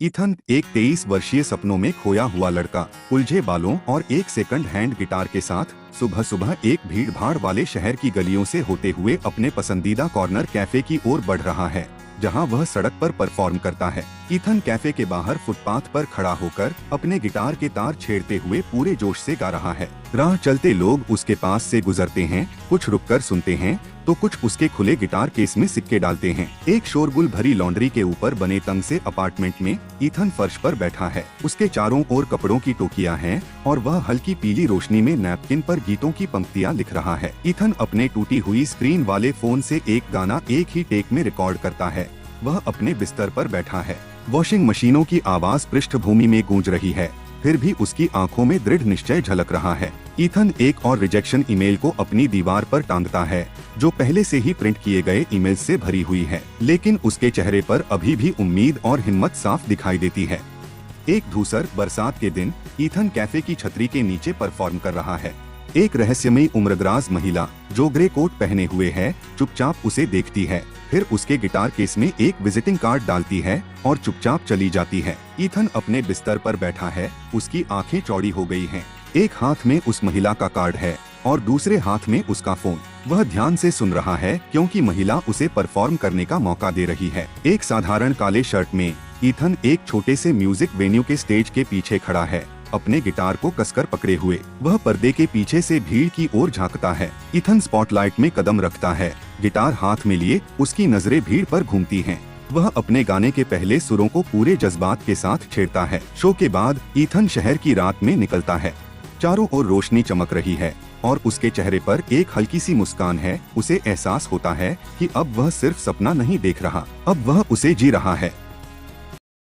Ethan एक 23 वर्षीय सपनों में खोया हुआ लड़का, उलझे बालों और एक सेकंड हैंड गिटार के साथ सुबह सुबह एक भीड़ भाड़ वाले शहर की गलियों से होते हुए अपने पसंदीदा कॉर्नर कैफे की ओर बढ़ रहा है, जहां वह सड़क पर परफॉर्म करता है। ईथन कैफे के बाहर फुटपाथ पर खड़ा होकर अपने गिटार के तार छेड़ते हुए पूरे जोश से गा रहा है। राह चलते लोग उसके पास से गुजरते हैं, कुछ रुककर सुनते हैं तो कुछ उसके खुले गिटार केस में सिक्के डालते हैं। एक शोरगुल भरी लॉन्ड्री के ऊपर बने तंग से अपार्टमेंट में ईथन फर्श पर बैठा है। उसके चारों ओर कपड़ों की टोकियां हैं और वह हल्की पीली रोशनी में नैपकिन पर गीतों की पंक्तियां लिख रहा है। ईथन अपने टूटी हुई स्क्रीन वाले फोन से एक गाना एक ही टेक में रिकॉर्ड करता है। वह अपने बिस्तर पर बैठा है। वॉशिंग मशीनों की आवाज पृष्ठभूमि में गूंज रही है, फिर भी उसकी आंखों में दृढ़ निश्चय झलक रहा है। ईथन एक और रिजेक्शन ईमेल को अपनी दीवार पर टांगता है, जो पहले से ही प्रिंट किए गए ईमेल से भरी हुई है, लेकिन उसके चेहरे पर अभी भी उम्मीद और हिम्मत साफ दिखाई देती है। एक धूसर बरसात के दिन ईथन कैफे की छतरी के नीचे परफॉर्म कर रहा है। एक रहस्यमयी उम्रदराज महिला जो ग्रे कोट पहने हुए है चुपचाप उसे देखती है, फिर उसके गिटार केस में एक विजिटिंग कार्ड डालती है और चुपचाप चली जाती है। ईथन अपने बिस्तर पर बैठा है, उसकी आंखें चौड़ी हो गई हैं। एक हाथ में उस महिला का कार्ड है और दूसरे हाथ में उसका फोन। वह ध्यान से सुन रहा है क्योंकि महिला उसे परफॉर्म करने का मौका दे रही है। एक साधारण काले शर्ट में ईथन एक छोटे से म्यूजिक वेन्यू के स्टेज के पीछे खड़ा है, अपने गिटार को कसकर पकड़े हुए। वह पर्दे के पीछे से भीड़ की ओर झांकता है। ईथन स्पॉटलाइट में कदम रखता है, गिटार हाथ में लिए उसकी नजरें भीड़ पर घूमती हैं। वह अपने गाने के पहले सुरों को पूरे जज्बात के साथ छेड़ता है। शो के बाद ईथन शहर की रात में निकलता है। चारों ओर रोशनी चमक रही है और उसके चेहरे पर एक हल्की सी मुस्कान है। उसे एहसास होता है कि अब वह सिर्फ सपना नहीं देख रहा, अब वह उसे जी रहा है।